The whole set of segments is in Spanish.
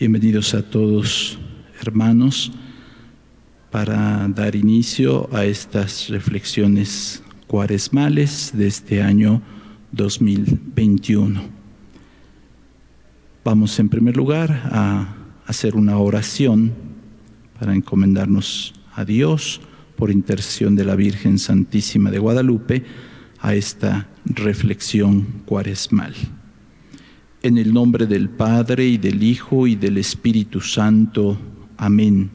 Bienvenidos a todos, hermanos, para dar inicio a estas reflexiones cuaresmales de este año 2021. Vamos en primer lugar a hacer una oración para encomendarnos a Dios por intercesión de la Virgen Santísima de Guadalupe a esta reflexión cuaresmal. En el nombre del Padre, y del Hijo, y del Espíritu Santo. Amén.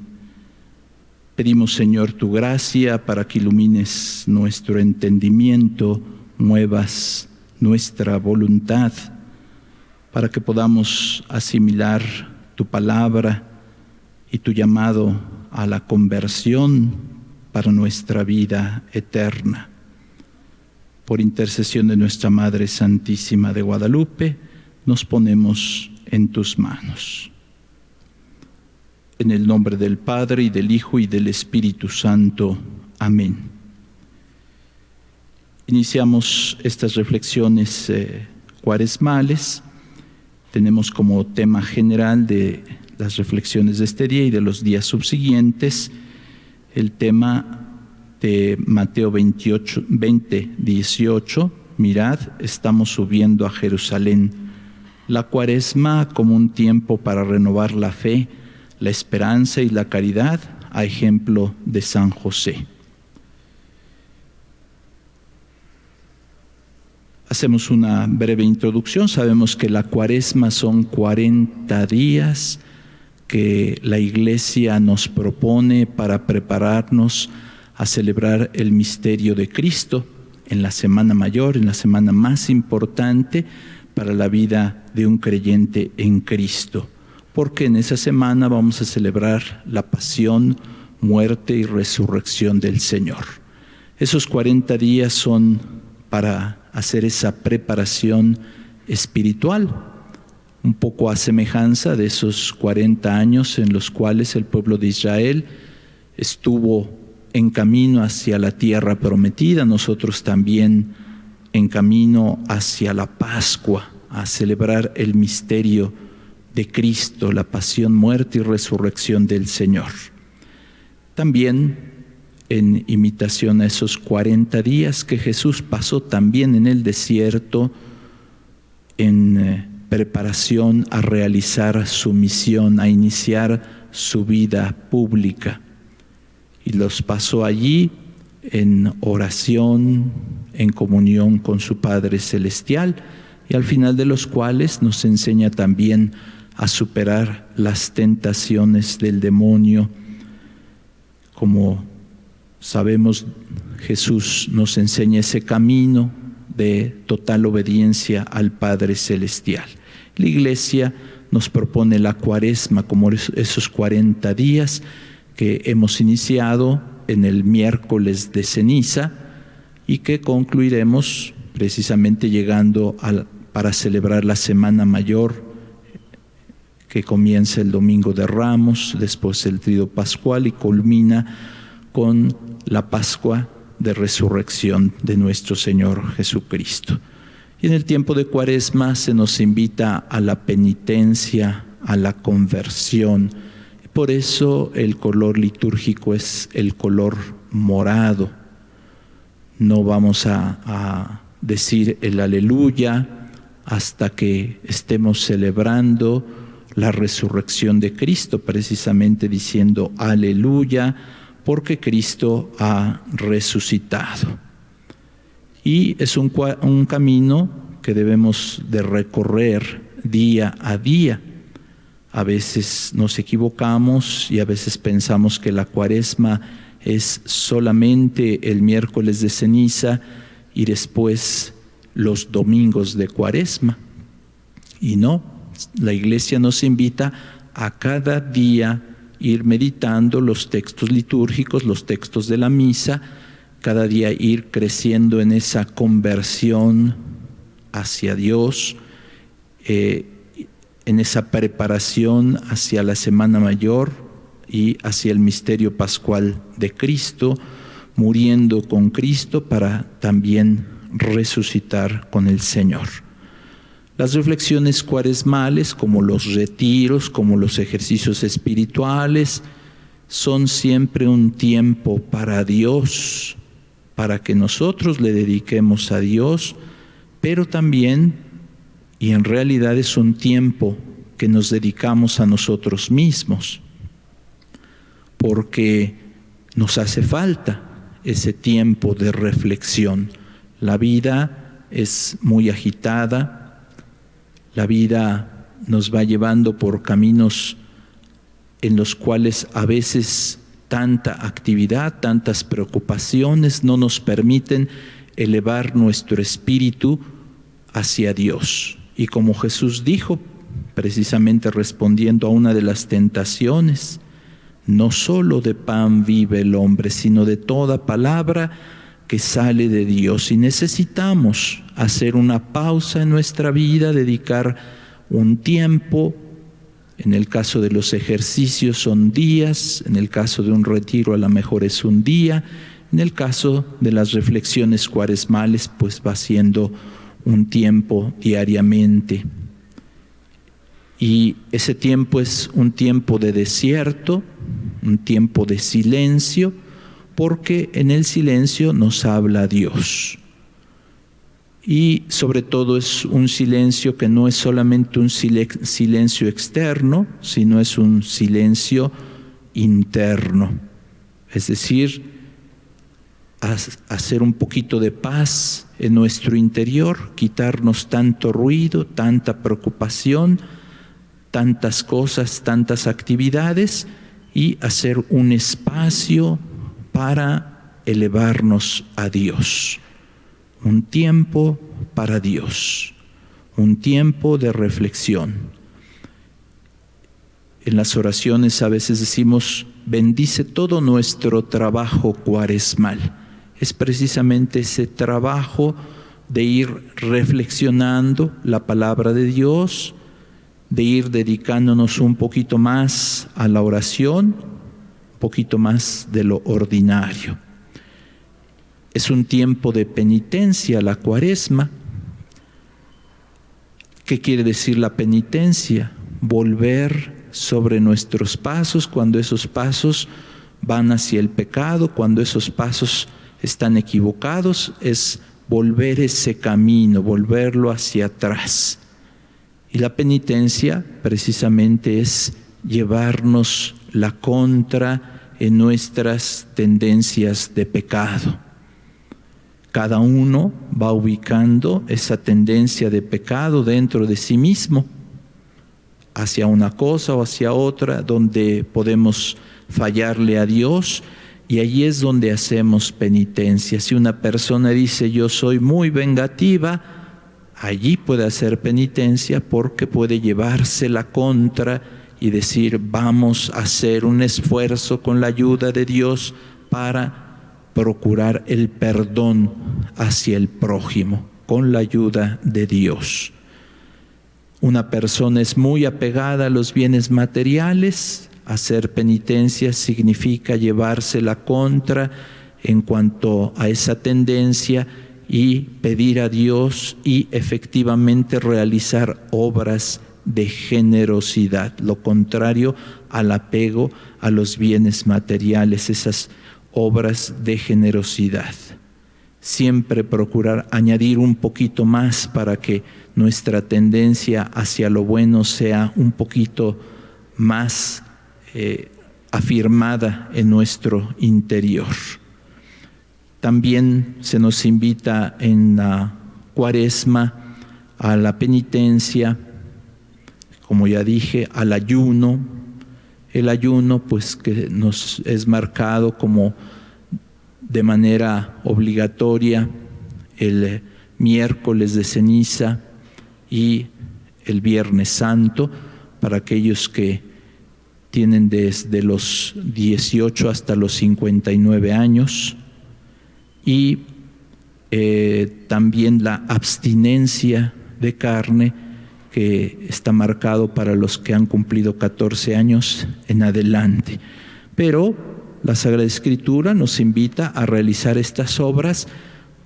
Pedimos, Señor, tu gracia para que ilumines nuestro entendimiento, muevas nuestra voluntad, para que podamos asimilar tu palabra y tu llamado a la conversión para nuestra vida eterna. Por intercesión de nuestra Madre Santísima de Guadalupe, nos ponemos en tus manos. En el nombre del Padre, y del Hijo, y del Espíritu Santo. Amén. Iniciamos estas reflexiones cuaresmales. Tenemos como tema general de las reflexiones de este día y de los días subsiguientes el tema de Mateo 20:18. Mirad, estamos subiendo a Jerusalén. La Cuaresma como un tiempo para renovar la fe, la esperanza y la caridad, a ejemplo de San José. Hacemos una breve introducción. Sabemos que la Cuaresma son 40 días que la Iglesia nos propone para prepararnos a celebrar el misterio de Cristo en la Semana Mayor, en la semana más importante para la vida de un creyente en Cristo, porque en esa semana vamos a celebrar la pasión, muerte y resurrección del Señor. Esos 40 días son para hacer esa preparación espiritual, un poco a semejanza de esos 40 años en los cuales el pueblo de Israel estuvo en camino hacia la tierra prometida, nosotros también en camino hacia la Pascua, a celebrar el misterio de Cristo, la pasión, muerte y resurrección del Señor. También en imitación a esos 40 días que Jesús pasó también en el desierto, en preparación a realizar su misión, a iniciar su vida pública. Y los pasó allí en oración, en comunión con su Padre Celestial, y al final de los cuales nos enseña también a superar las tentaciones del demonio. Como sabemos, Jesús nos enseña ese camino de total obediencia al Padre Celestial. La Iglesia nos propone la Cuaresma como esos 40 días que hemos iniciado en el miércoles de ceniza y que concluiremos precisamente llegando para celebrar la Semana Mayor, que comienza el Domingo de Ramos, después el Tríodo Pascual y culmina con la Pascua de Resurrección de nuestro Señor Jesucristo. Y en el tiempo de Cuaresma se nos invita a la penitencia, a la conversión. Por eso el color litúrgico es el color morado. No vamos a decir el aleluya hasta que estemos celebrando la resurrección de Cristo, precisamente diciendo aleluya, porque Cristo ha resucitado. Y es un camino que debemos de recorrer día a día. A veces nos equivocamos y a veces pensamos que la Cuaresma es solamente el miércoles de ceniza y después los domingos de Cuaresma. Y no, la Iglesia nos invita a cada día ir meditando los textos litúrgicos, los textos de la misa, cada día ir creciendo en esa conversión hacia Dios, en esa preparación hacia la Semana Mayor y hacia el misterio pascual de Cristo, muriendo con Cristo para también resucitar con el Señor. Las reflexiones cuaresmales, como los retiros, como los ejercicios espirituales, son siempre un tiempo para Dios, para que nosotros le dediquemos a Dios, pero también, y en realidad es un tiempo que nos dedicamos a nosotros mismos, porque nos hace falta ese tiempo de reflexión. La vida es muy agitada, la vida nos va llevando por caminos en los cuales a veces tanta actividad, tantas preocupaciones no nos permiten elevar nuestro espíritu hacia Dios. Y como Jesús dijo, precisamente respondiendo a una de las tentaciones, no solo de pan vive el hombre, sino de toda palabra que sale de Dios. Y necesitamos hacer una pausa en nuestra vida, dedicar un tiempo. En el caso de los ejercicios son días, en el caso de un retiro a lo mejor es un día, en el caso de las reflexiones cuaresmales pues va siendo un tiempo diariamente. Y ese tiempo es un tiempo de desierto, un tiempo de silencio, porque en el silencio nos habla Dios. Y sobre todo es un silencio que no es solamente un silencio externo, sino es un silencio interno. Es decir, hacer un poquito de paz en nuestro interior, quitarnos tanto ruido, tanta preocupación, tantas cosas, tantas actividades, y hacer un espacio para elevarnos a Dios. Un tiempo para Dios, un tiempo de reflexión. En las oraciones a veces decimos, bendice todo nuestro trabajo cuaresmal. Es precisamente ese trabajo de ir reflexionando la palabra de Dios, de ir dedicándonos un poquito más a la oración, un poquito más de lo ordinario. Es un tiempo de penitencia, la cuaresma. ¿Qué quiere decir la penitencia? Volver sobre nuestros pasos cuando esos pasos van hacia el pecado, cuando esos pasos están equivocados, es volver ese camino, volverlo hacia atrás. Y la penitencia precisamente es llevarnos la contra en nuestras tendencias de pecado. Cada uno va ubicando esa tendencia de pecado dentro de sí mismo, hacia una cosa o hacia otra, donde podemos fallarle a Dios, y allí es donde hacemos penitencia. Si una persona dice, yo soy muy vengativa, allí puede hacer penitencia porque puede llevarse la contra y decir, vamos a hacer un esfuerzo con la ayuda de Dios para procurar el perdón hacia el prójimo, con la ayuda de Dios. Una persona es muy apegada a los bienes materiales, hacer penitencia significa llevarse la contra en cuanto a esa tendencia y pedir a Dios y efectivamente realizar obras de generosidad, lo contrario al apego a los bienes materiales, esas obras de generosidad. Siempre procurar añadir un poquito más para que nuestra tendencia hacia lo bueno sea un poquito más afirmada en nuestro interior. También se nos invita en la cuaresma a la penitencia, como ya dije, al ayuno. El ayuno, pues, que nos es marcado como de manera obligatoria el miércoles de ceniza y el Viernes Santo, para aquellos que tienen desde los 18 hasta los 59 años, y también la abstinencia de carne, que está marcado para los que han cumplido 14 años en adelante. Pero la Sagrada Escritura nos invita a realizar estas obras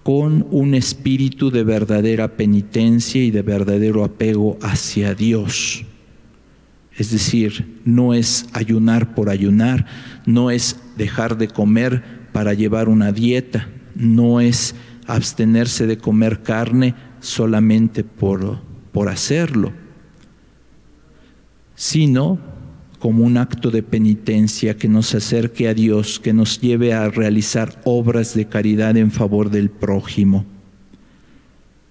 con un espíritu de verdadera penitencia y de verdadero apego hacia Dios. Es decir, no es ayunar por ayunar, no es dejar de comer para llevar una dieta, no es abstenerse de comer carne solamente por hacerlo, sino como un acto de penitencia que nos acerque a Dios, que nos lleve a realizar obras de caridad en favor del prójimo.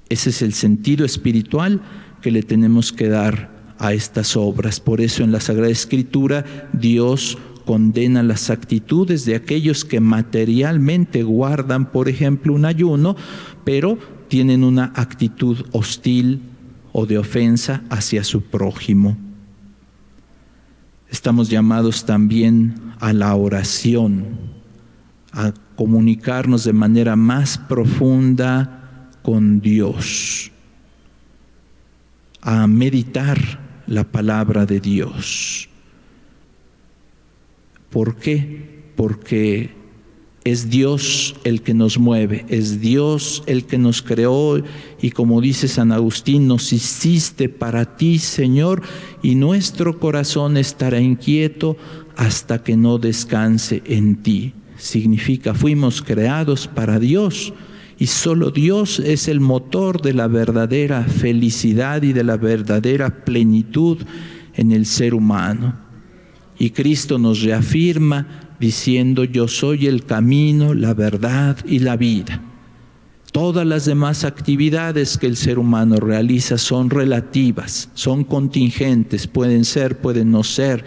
Ese es el sentido espiritual que le tenemos que dar a estas obras. Por eso en la Sagrada Escritura Dios condena las actitudes de aquellos que materialmente guardan, por ejemplo, un ayuno, pero tienen una actitud hostil o de ofensa hacia su prójimo. Estamos llamados también a la oración, a comunicarnos de manera más profunda con Dios, a meditar la palabra de Dios. ¿Por qué? Porque es Dios el que nos mueve, es Dios el que nos creó, y como dice San Agustín, nos hiciste para ti, Señor, y nuestro corazón estará inquieto hasta que no descanse en ti. Significa, fuimos creados para Dios, y solo Dios es el motor de la verdadera felicidad y de la verdadera plenitud en el ser humano. Y Cristo nos reafirma diciendo: yo soy el camino, la verdad y la vida. Todas las demás actividades que el ser humano realiza son relativas, son contingentes, pueden ser, pueden no ser.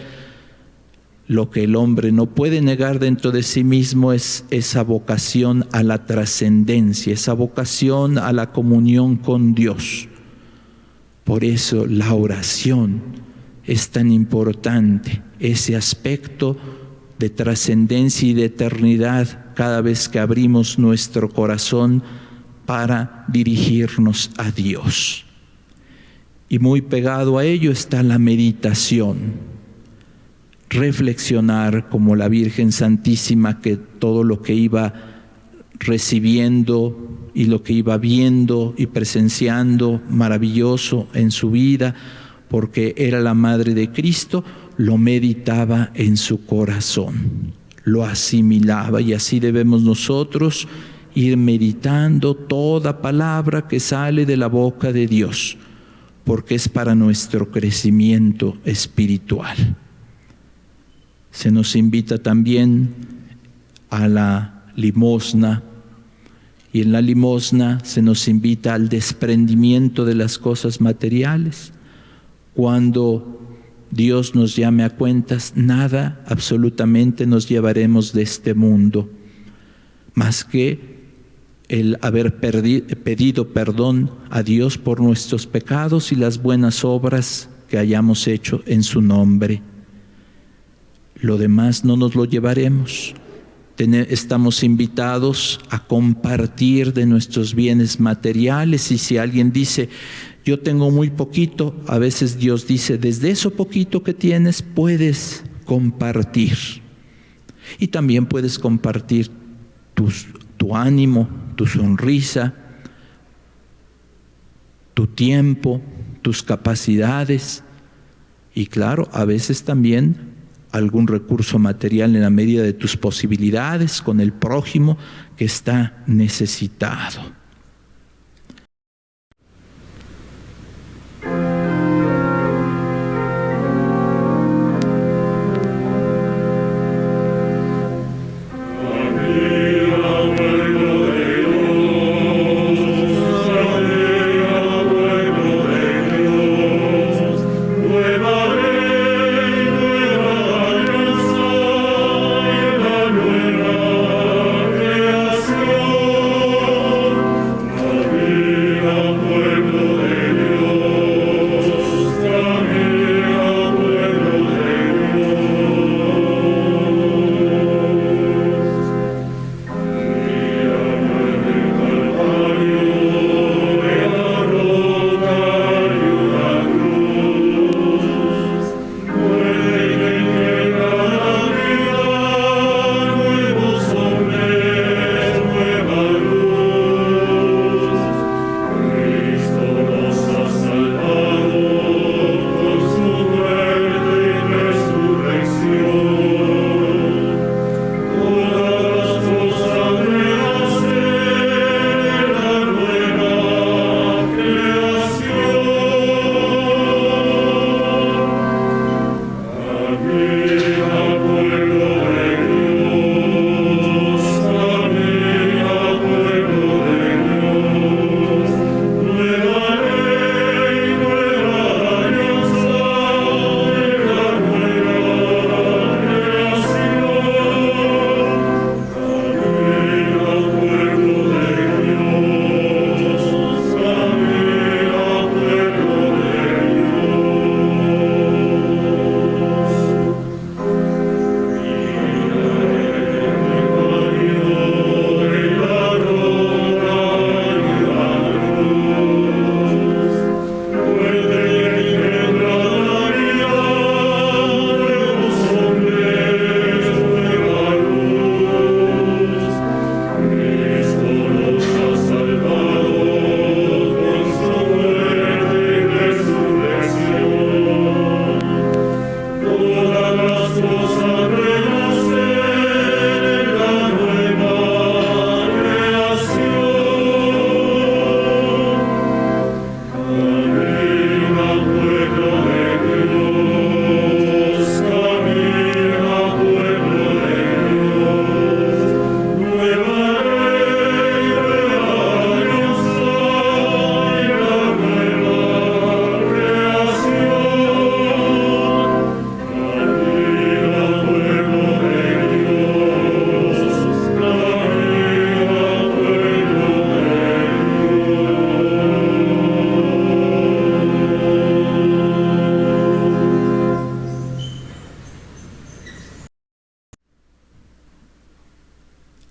Lo que el hombre no puede negar dentro de sí mismo es esa vocación a la trascendencia, esa vocación a la comunión con Dios. Por eso la oración es tan importante, ese aspecto de trascendencia y de eternidad cada vez que abrimos nuestro corazón para dirigirnos a Dios. Y muy pegado a ello está la meditación. Reflexionar como la Virgen Santísima, que todo lo que iba recibiendo y lo que iba viendo y presenciando maravilloso en su vida, porque era la Madre de Cristo, lo meditaba en su corazón, lo asimilaba, y así debemos nosotros ir meditando toda palabra que sale de la boca de Dios, porque es para nuestro crecimiento espiritual. Se nos invita también a la limosna, y en la limosna se nos invita al desprendimiento de las cosas materiales. Cuando Dios nos llame a cuentas, nada absolutamente nos llevaremos de este mundo, más que el haber pedido perdón a Dios por nuestros pecados y las buenas obras que hayamos hecho en su nombre. Lo demás no nos lo llevaremos. Estamos invitados a compartir de nuestros bienes materiales, y si alguien dice: yo tengo muy poquito, a veces Dios dice: desde eso poquito que tienes puedes compartir. Y también puedes compartir tu ánimo, tu sonrisa, tu tiempo, tus capacidades, y claro, a veces también algún recurso material en la medida de tus posibilidades con el prójimo que está necesitado.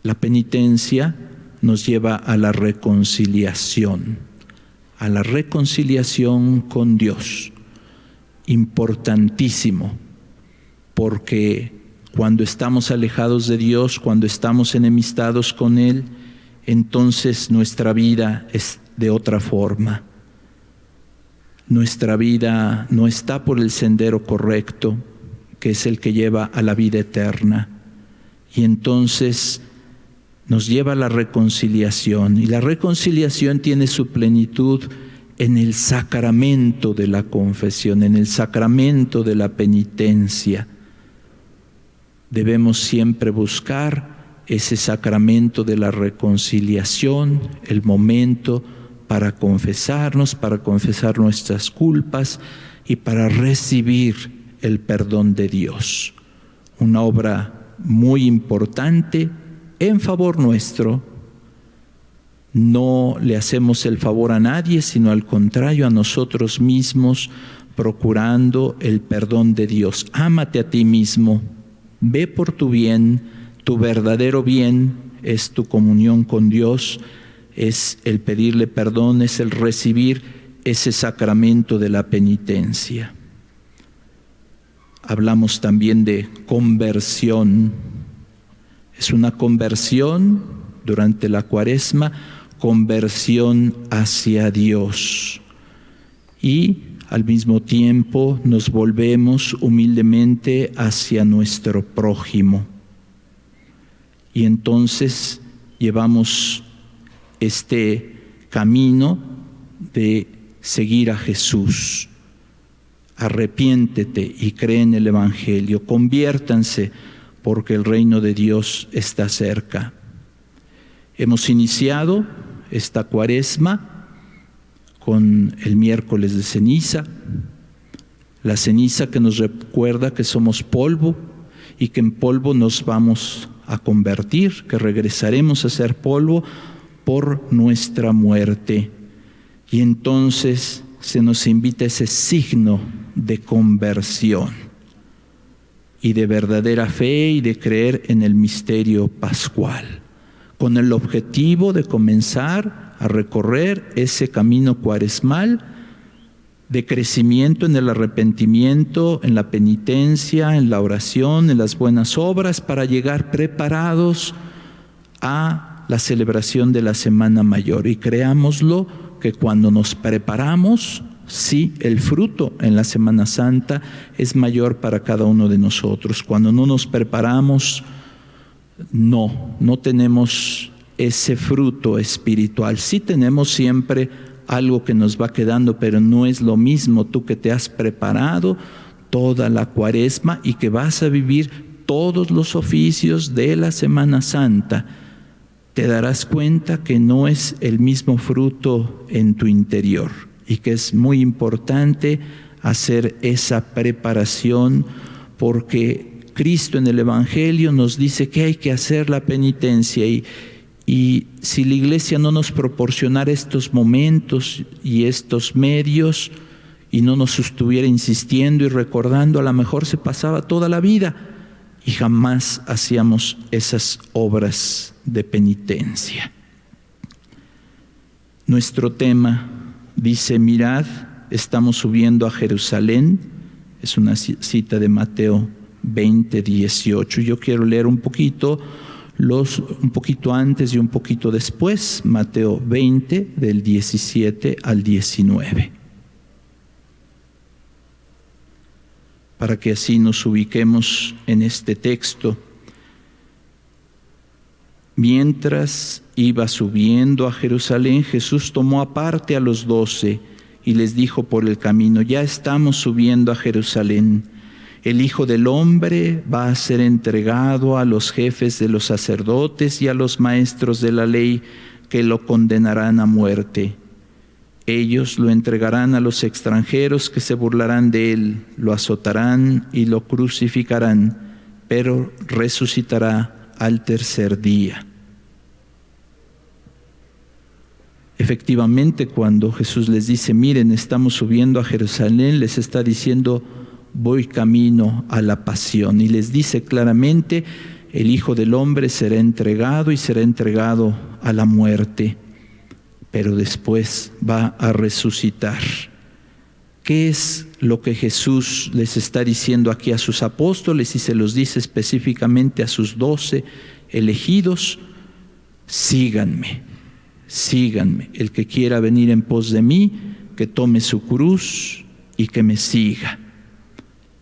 La penitencia nos lleva a la reconciliación con Dios. Importantísimo, porque cuando estamos alejados de Dios, cuando estamos enemistados con Él, entonces nuestra vida es de otra forma. Nuestra vida no está por el sendero correcto, que es el que lleva a la vida eterna. Y entonces nos lleva a la reconciliación. Y la reconciliación tiene su plenitud en el sacramento de la confesión, en el sacramento de la penitencia. Debemos siempre buscar ese sacramento de la reconciliación, el momento para confesarnos, para confesar nuestras culpas y para recibir el perdón de Dios. Una obra muy importante en favor nuestro. No le hacemos el favor a nadie, sino al contrario, a nosotros mismos, procurando el perdón de Dios. Ámate a ti mismo, ve por tu bien, tu verdadero bien es tu comunión con Dios, es el pedirle perdón, es el recibir ese sacramento de la penitencia. Hablamos también de conversión. Es una conversión durante la Cuaresma, conversión hacia Dios. Y al mismo tiempo nos volvemos humildemente hacia nuestro prójimo. Y entonces llevamos este camino de seguir a Jesús. Arrepiéntete y cree en el Evangelio. Conviértanse porque el reino de Dios está cerca. Hemos iniciado esta Cuaresma con el miércoles de ceniza, la ceniza que nos recuerda que somos polvo y que en polvo nos vamos a convertir, que regresaremos a ser polvo por nuestra muerte. Y entonces se nos invita ese signo de conversión y de verdadera fe y de creer en el misterio pascual, con el objetivo de comenzar a recorrer ese camino cuaresmal de crecimiento en el arrepentimiento, en la penitencia, en la oración, en las buenas obras, para llegar preparados a la celebración de la Semana Mayor. Y creámoslo que cuando nos preparamos, sí, el fruto en la Semana Santa es mayor para cada uno de nosotros. Cuando no nos preparamos, no tenemos ese fruto espiritual. Sí tenemos siempre algo que nos va quedando, pero no es lo mismo tú que te has preparado toda la Cuaresma y que vas a vivir todos los oficios de la Semana Santa. Te darás cuenta que no es el mismo fruto en tu interior y que es muy importante hacer esa preparación, porque Cristo en el Evangelio nos dice que hay que hacer la penitencia, y si la Iglesia no nos proporcionara estos momentos y estos medios y no nos estuviera insistiendo y recordando, a lo mejor se pasaba toda la vida y jamás hacíamos esas obras de penitencia. Nuestro tema dice: mirad, estamos subiendo a Jerusalén. Es una cita de Mateo 20:18. Yo quiero leer un poquito antes y un poquito después, Mateo 20, del 17 al 19. Para que así nos ubiquemos en este texto. Mientras iba subiendo a Jerusalén, Jesús tomó aparte a los 12 y les dijo por el camino: ya estamos subiendo a Jerusalén. El Hijo del Hombre va a ser entregado a los jefes de los sacerdotes y a los maestros de la ley, que lo condenarán a muerte. Ellos lo entregarán a los extranjeros, que se burlarán de él, lo azotarán y lo crucificarán, pero resucitará al tercer día. Efectivamente, cuando Jesús les dice: miren, estamos subiendo a Jerusalén, les está diciendo: voy camino a la pasión. Y les dice claramente: el Hijo del Hombre será entregado y será entregado a la muerte, pero después va a resucitar. ¿Qué es lo que Jesús les está diciendo aquí a sus apóstoles y se los dice específicamente a sus 12 elegidos? Síganme, síganme. El que quiera venir en pos de mí, que tome su cruz y que me siga.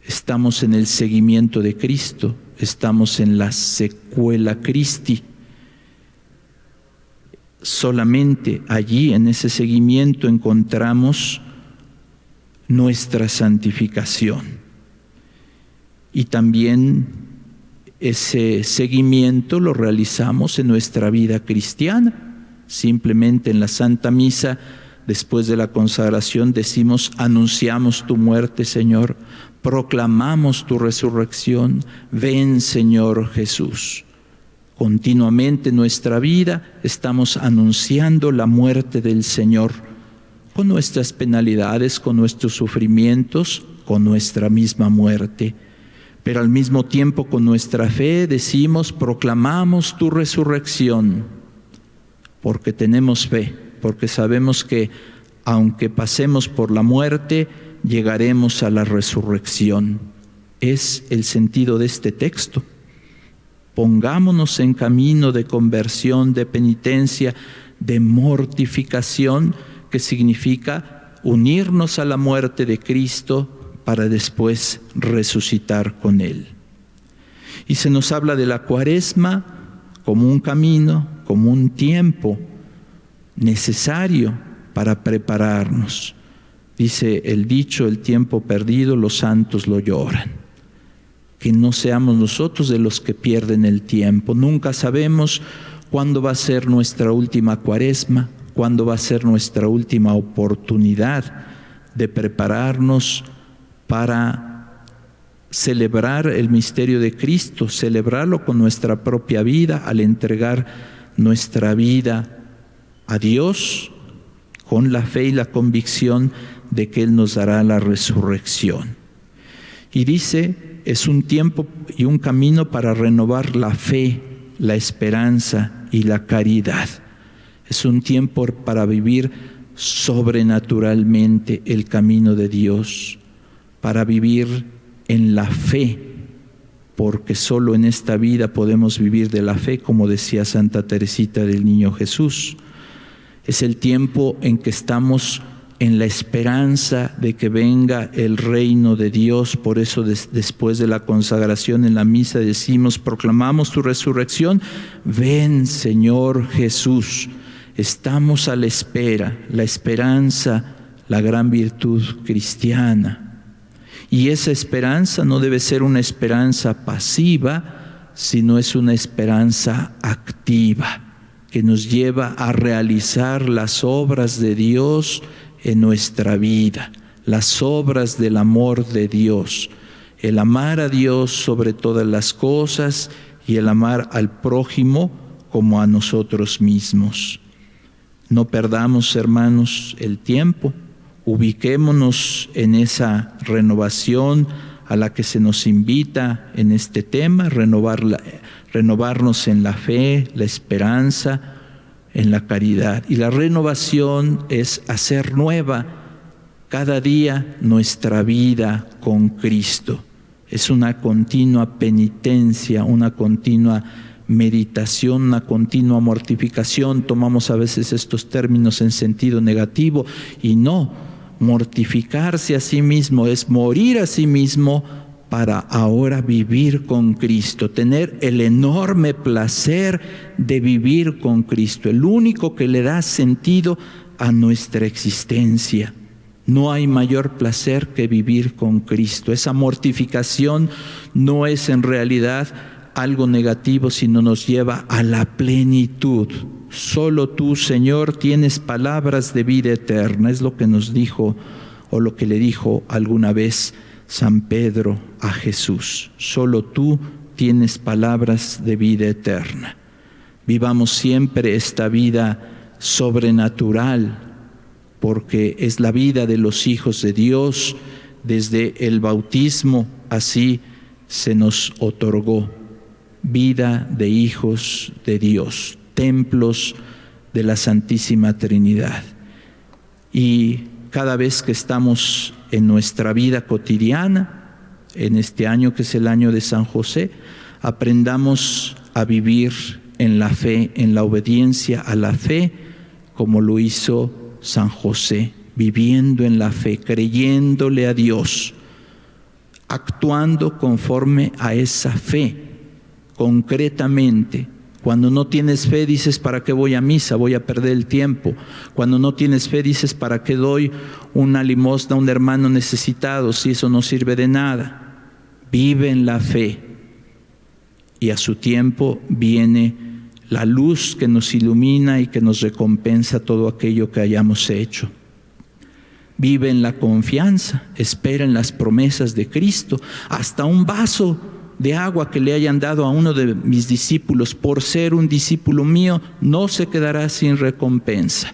Estamos en el seguimiento de Cristo, estamos en la secuela Christi. Solamente allí, en ese seguimiento, encontramos nuestra santificación. Y también ese seguimiento lo realizamos en nuestra vida cristiana. Simplemente en la Santa Misa, después de la consagración, decimos: anunciamos tu muerte, Señor, proclamamos tu resurrección, ven, Señor Jesús. Continuamente en nuestra vida estamos anunciando la muerte del Señor, con nuestras penalidades, con nuestros sufrimientos, con nuestra misma muerte. Pero al mismo tiempo, con nuestra fe decimos: proclamamos tu resurrección, porque tenemos fe, porque sabemos que aunque pasemos por la muerte, llegaremos a la resurrección. Es el sentido de este texto. Pongámonos en camino de conversión, de penitencia, de mortificación, que significa unirnos a la muerte de Cristo para después resucitar con Él. Y se nos habla de la Cuaresma como un camino, como un tiempo necesario para prepararnos. Dice el dicho: el tiempo perdido los santos lo lloran. Que no seamos nosotros de los que pierden el tiempo. Nunca sabemos cuándo va a ser nuestra última Cuaresma, cuándo va a ser nuestra última oportunidad de prepararnos para celebrar el misterio de Cristo, celebrarlo con nuestra propia vida, al entregar nuestra vida a Dios con la fe y la convicción de que Él nos dará la resurrección. Y dice: es un tiempo y un camino para renovar la fe, la esperanza y la caridad. Es un tiempo para vivir sobrenaturalmente el camino de Dios, para vivir en la fe, porque solo en esta vida podemos vivir de la fe, como decía Santa Teresita del Niño Jesús. Es el tiempo en que estamos en la esperanza de que venga el reino de Dios. Por eso después de la consagración en la misa decimos: proclamamos tu resurrección, ven, Señor Jesús. Estamos a la espera, la esperanza, la gran virtud cristiana. Y esa esperanza no debe ser una esperanza pasiva, sino es una esperanza activa, que nos lleva a realizar las obras de Dios en nuestra vida, las obras del amor de Dios, el amar a Dios sobre todas las cosas y el amar al prójimo como a nosotros mismos. No perdamos, hermanos, el tiempo, ubiquémonos en esa renovación a la que se nos invita en este tema, renovarnos en la fe, la esperanza, en la caridad. Y la renovación es hacer nueva cada día nuestra vida con Cristo. Es una continua penitencia, una continua meditación, una continua mortificación. Tomamos a veces estos términos en sentido negativo, y no, mortificarse a sí mismo es morir a sí mismo para ahora vivir con Cristo, tener el enorme placer de vivir con Cristo, el único que le da sentido a nuestra existencia. No hay mayor placer que vivir con Cristo. Esa mortificación no es en realidad algo negativo, sino nos lleva a la plenitud. Solo tú, Señor, tienes palabras de vida eterna. Es lo que nos dijo, o lo que le dijo alguna vez San Pedro a Jesús. Solo tú tienes palabras de vida eterna. Vivamos siempre esta vida sobrenatural, porque es la vida de los hijos de Dios. Desde el bautismo así se nos otorgó. vida de hijos de Dios, templos de la Santísima Trinidad. Y cada vez que estamos en nuestra vida cotidiana, en este año que es el año de San José, aprendamos a vivir en la fe, en la obediencia a la fe, como lo hizo San José, viviendo en la fe, creyéndole a Dios, actuando conforme a esa fe, concretamente. Cuando no tienes fe dices, ¿para qué voy a misa? Voy a perder el tiempo. Cuando no tienes fe dices, ¿para qué doy una limosna a un hermano necesitado si eso no sirve de nada? Vive en la fe y a su tiempo viene la luz que nos ilumina y que nos recompensa todo aquello que hayamos hecho. Vive en la confianza, espera en las promesas de Cristo. Hasta un vaso de agua que le hayan dado a uno de mis discípulos, por ser un discípulo mío, no se quedará sin recompensa.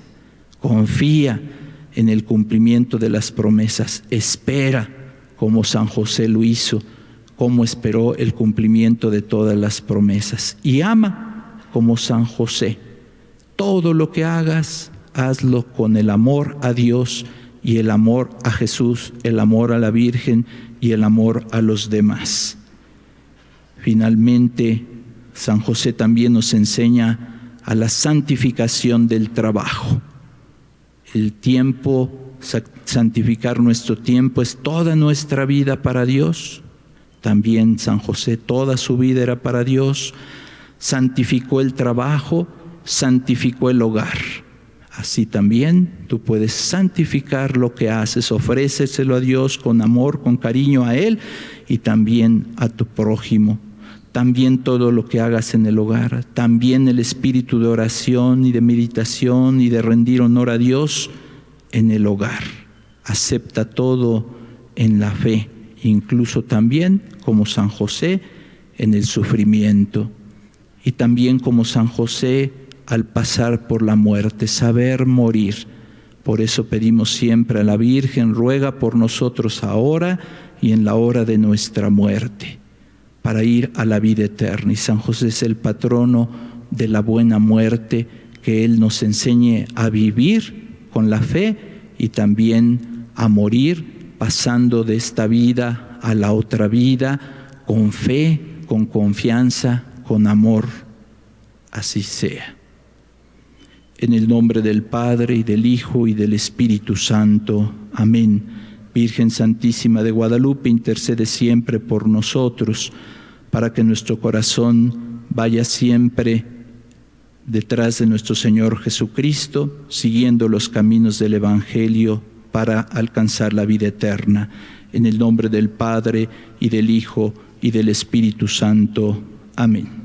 Confía en el cumplimiento de las promesas. Espera como San José lo hizo, como esperó el cumplimiento de todas las promesas. Y ama como San José. Todo lo que hagas, hazlo con el amor a Dios y el amor a Jesús, el amor a la Virgen y el amor a los demás. Finalmente, San José también nos enseña a la santificación del trabajo. El tiempo, santificar nuestro tiempo es toda nuestra vida para Dios. También San José, toda su vida era para Dios. Santificó el trabajo, santificó el hogar. Así también tú puedes santificar lo que haces, ofréceselo a Dios con amor, con cariño a Él y también a tu prójimo. También todo lo que hagas en el hogar, también el espíritu de oración y de meditación y de rendir honor a Dios en el hogar. Acepta todo en la fe, incluso también como San José en el sufrimiento y también como San José al pasar por la muerte, saber morir. Por eso pedimos siempre a la Virgen, ruega por nosotros ahora y en la hora de nuestra muerte, para ir a la vida eterna. Y San José es el patrono de la buena muerte, que Él nos enseñe a vivir con la fe y también a morir pasando de esta vida a la otra vida, con fe, con confianza, con amor. Así sea. En el nombre del Padre, y del Hijo, y del Espíritu Santo. Amén. Virgen Santísima de Guadalupe, intercede siempre por nosotros, para que nuestro corazón vaya siempre detrás de nuestro Señor Jesucristo, siguiendo los caminos del Evangelio para alcanzar la vida eterna. En el nombre del Padre, y del Hijo, y del Espíritu Santo. Amén.